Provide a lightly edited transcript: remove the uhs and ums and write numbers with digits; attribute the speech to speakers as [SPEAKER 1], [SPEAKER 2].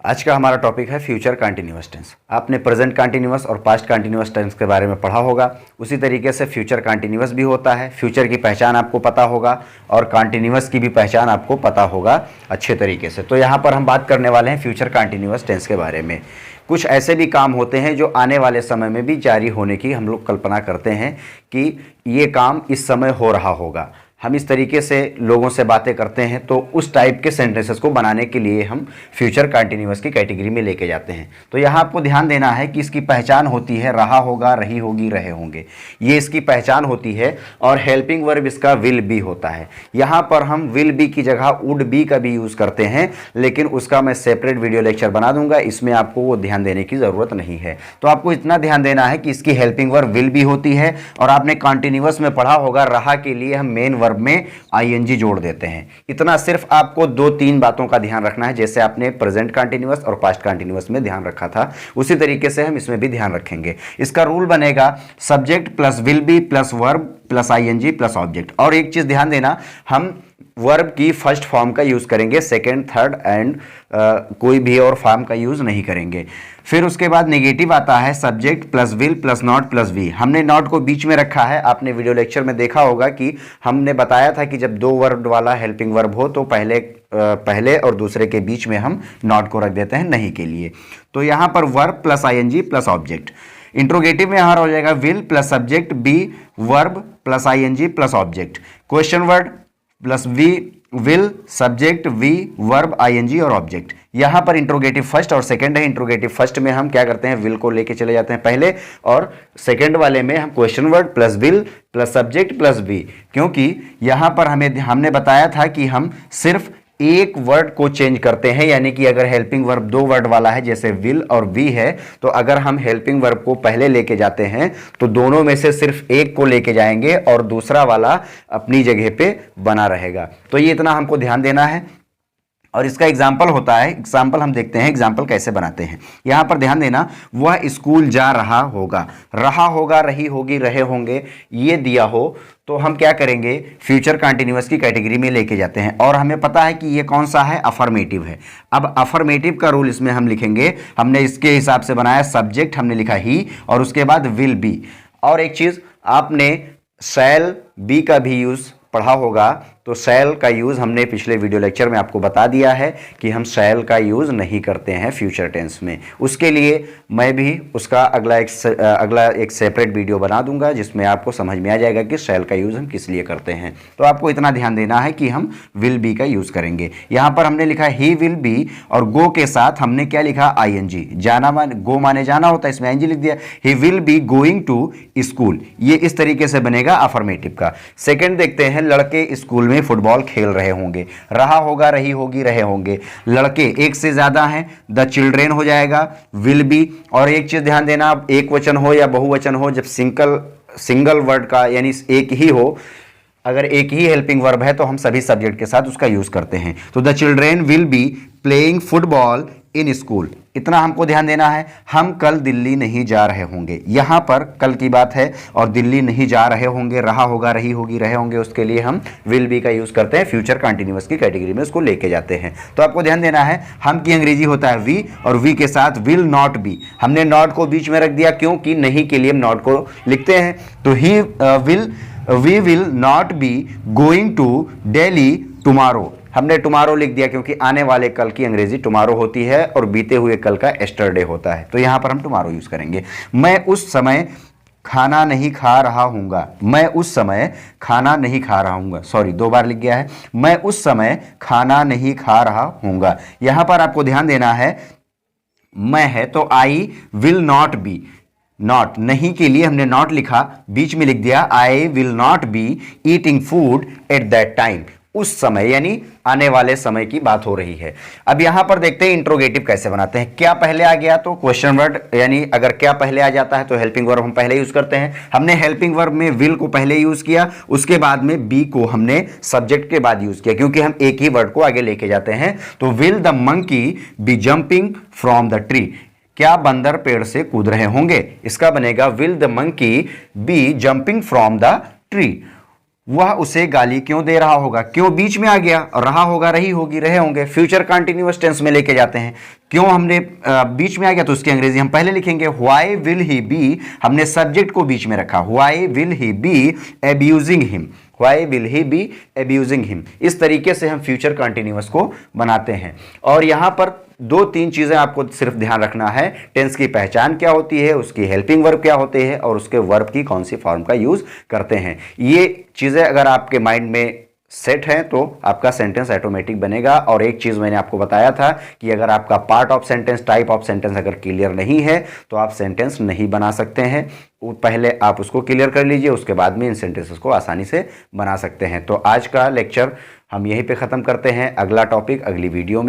[SPEAKER 1] आज का हमारा टॉपिक है फ्यूचर कंटिन्यूअस टेंस। आपने प्रेजेंट कंटिन्यूअस और पास्ट कंटिन्यूअस टेंस के बारे में पढ़ा होगा। उसी तरीके से फ्यूचर कंटिन्यूअस भी होता है। फ्यूचर की पहचान आपको पता होगा और कंटिन्यूअस की भी पहचान आपको पता होगा अच्छे तरीके से। तो यहाँ पर हम बात करने वाले हैं फ्यूचर कंटिन्यूअस टेंस के बारे में। कुछ ऐसे भी काम होते हैं जो आने वाले समय में भी जारी होने की हम लोग कल्पना करते हैं कि ये काम इस समय हो रहा होगा। हम इस तरीके से लोगों से बातें करते हैं, तो उस टाइप के सेंटेंसेस को बनाने के लिए हम फ्यूचर कंटिन्यूअस की कैटेगरी में लेके जाते हैं। तो यहाँ आपको ध्यान देना है कि इसकी पहचान होती है रहा होगा, रही होगी, रहे होंगे, ये इसकी पहचान होती है। और हेल्पिंग वर्ब इसका विल बी होता है। यहाँ पर हम विल बी की जगह वुड बी का भी यूज़ करते हैं, लेकिन उसका मैं सेपरेट वीडियो लेक्चर बना दूंगा, इसमें आपको वो ध्यान देने की ज़रूरत नहीं है। तो आपको इतना ध्यान देना है कि इसकी हेल्पिंग वर्ब विल बी होती है। और आपने कंटिन्यूअस में पढ़ा होगा रहा के लिए हम मेन वर्ब में आईएनजी जोड़ देते हैं। इतना सिर्फ आपको 2-3 बातों का ध्यान रखना है, जैसे आपने प्रेजेंट कंटिन्यूअस और पास्ट कंटिन्यूअस में ध्यान रखा था, उसी तरीके से हम इसमें भी ध्यान रखेंगे। इसका रूल बनेगा subject plus will be plus verb plus ING plus object. और एक चीज ध्यान देना, हम वर्ब की फर्स्ट फॉर्म का यूज करेंगे, सेकेंड, थर्ड एंड कोई भी और फॉर्म का यूज नहीं करेंगे। फिर उसके बाद नेगेटिव आता है subject plus will plus not plus V. हमने नॉट को बीच में रखा है। आपने वीडियो लेक्चर में देखा होगा कि हमने बताया था कि जब 2 वर्ब वाला हेल्पिंग वर्ब हो तो पहले और दूसरे के बीच में हम नॉट को रख देते हैं, नहीं के लिए। तो यहाँ पर verb plus ING plus object. Interrogative में हमारा हो जाएगा will plus subject be verb plus ING plus object. Question word plus V will subject V verb ING और ऑब्जेक्ट। यहां पर इंट्रोगेटिव फर्स्ट और सेकंड है। इंट्रोगेटिव फर्स्ट में हम क्या करते हैं, विल को लेके चले जाते हैं पहले, और सेकंड वाले में हम question word plus will plus subject plus V. क्योंकि यहां पर हमने बताया था कि हम सिर्फ एक वर्ड को चेंज करते हैं, यानी कि अगर हेल्पिंग वर्ब 2 वर्ड वाला है जैसे विल और वी है, तो अगर हम हेल्पिंग वर्ब को पहले लेके जाते हैं तो दोनों में से सिर्फ एक को लेके जाएंगे और दूसरा वाला अपनी जगह पे बना रहेगा। तो ये इतना हमको ध्यान देना है। और इसका एग्जाम्पल होता है, एग्जाम्पल हम देखते हैं एग्जाम्पल कैसे बनाते हैं। यहां पर ध्यान देना, वह स्कूल जा रहा होगा, रही होगी, रहे होंगे, ये दिया हो तो हम क्या करेंगे, फ्यूचर कंटिन्यूअस की कैटेगरी में लेके जाते हैं। और हमें पता है कि ये कौन सा है, अफर्मेटिव है। अब अफर्मेटिव का रूल इसमें हम लिखेंगे, हमने इसके हिसाब से बनाया, सब्जेक्ट हमने लिखा ही और उसके बाद विल बी। और एक चीज, आपने शैल बी का भी यूज पढ़ा होगा, तो शैल का यूज़ हमने पिछले वीडियो लेक्चर में आपको बता दिया है कि हम शैल का यूज़ नहीं करते हैं फ्यूचर टेंस में। उसके लिए मैं भी उसका अगला एक सेपरेट वीडियो बना दूंगा, जिसमें आपको समझ में आ जाएगा कि शैल का यूज़ हम किस लिए करते हैं। तो आपको इतना ध्यान देना है कि हम विल बी का यूज़ करेंगे। यहाँ पर हमने लिखा ही विल बी और गो के साथ हमने क्या लिखा, आईएनजी। गो माने जाना होता है, इसमें आईएनजी लिख दिया। He will be going to school, ये इस तरीके से बनेगा अफर्मेटिव का। सेकेंड देखते हैं, लड़के स्कूल में फुटबॉल खेल रहे होंगे, रहा होगा, रही होगी, रहे होंगे। लड़के एक से ज्यादा हैं, द चिल्ड्रेन हो जाएगा, विल बी। और एक चीज ध्यान देना, एक वचन हो या बहुवचन हो, जब सिंगल वर्ड का यानी एक ही हो, अगर एक ही हेल्पिंग वर्ब है तो हम सभी सब्जेक्ट के साथ उसका यूज करते हैं। तो the children will be playing football in school, इतना हमको ध्यान देना है। हम कल दिल्ली नहीं जा रहे होंगे, यहां पर कल की बात है और दिल्ली नहीं जा रहे होंगे, रहा होगा, रही होगी, रहे होंगे, उसके लिए हम विल बी का यूज करते हैं, फ्यूचर कंटिन्यूअस की कैटेगरी में उसको लेके जाते हैं। तो आपको ध्यान देना है, हम की अंग्रेजी होता है वी और वी के साथ विल नॉट बी। हमने नॉट को बीच में रख दिया क्योंकि नहीं के लिए हम नॉट को लिखते हैं। तो we will not be going to Delhi tomorrow, हमने टुमारो लिख दिया क्योंकि आने वाले कल की अंग्रेजी टुमारो होती है और बीते हुए कल का एस्टरडे होता है। तो यहां पर हम टुमारो यूज करेंगे। मैं उस समय खाना नहीं खा रहा हूंगा, मैं उस समय खाना नहीं खा रहा हूंगा, सॉरी 2 बार लिख गया है, मैं उस समय खाना नहीं खा रहा हूंगा। यहां पर आपको ध्यान देना है, मैं है तो I will not B, not नहीं के लिए हमने नॉट लिखा, बीच में लिख दिया I will not be eating food at that time, उस समय यानी आने वाले समय की बात हो रही है। अब यहां पर देखते हैं इंट्रोगेटिव कैसे बनाते हैं। क्या पहले आ गया तो क्वेश्चन वर्ड, यानी अगर क्या पहले आ जाता है तो हेल्पिंग वर्ब हम पहले यूज करते हैं। हमने हेल्पिंग वर्ब में विल को पहले यूज किया, उसके बाद में बी को हमने सब्जेक्ट के बाद यूज किया, क्योंकि हम एक ही वर्ड को आगे लेके जाते हैं। तो will the monkey be jumping from the tree, क्या बंदर पेड़ से कूद रहे होंगे, इसका बनेगा will the monkey be jumping from the tree. वह उसे गाली क्यों दे रहा होगा, क्यों बीच में आ गया, और रहा होगा, रही होगी, रहे होंगे, फ्यूचर कंटिन्यूअस टेंस में लेके जाते हैं। क्यों हमने बीच में आ गया तो उसकी अंग्रेजी हम पहले लिखेंगे व्हाई विल ही बी, हमने सब्जेक्ट को बीच में रखा, why will he be abusing him, why will he be abusing him. इस तरीके से हम फ्यूचर कंटिन्यूअस को बनाते हैं। और यहाँ पर दो तीन चीज़ें आपको सिर्फ ध्यान रखना है, टेंस की पहचान क्या होती है, उसकी हेल्पिंग वर्ब क्या होते हैं, और उसके वर्ब की कौन सी फॉर्म का यूज़ करते हैं। ये चीज़ें अगर आपके माइंड में सेट हैं तो आपका सेंटेंस ऑटोमेटिक बनेगा। और एक चीज़ मैंने आपको बताया था कि अगर आपका part of sentence, type of sentence अगर क्लियर नहीं है तो आप सेंटेंस नहीं बना सकते हैं। पहले आप उसको क्लियर कर लीजिए, उसके बाद में इन सेंटेंसेस को आसानी से बना सकते हैं। तो आज का लेक्चर हम यहीं पे ख़त्म करते हैं। अगला टॉपिक अगली वीडियो में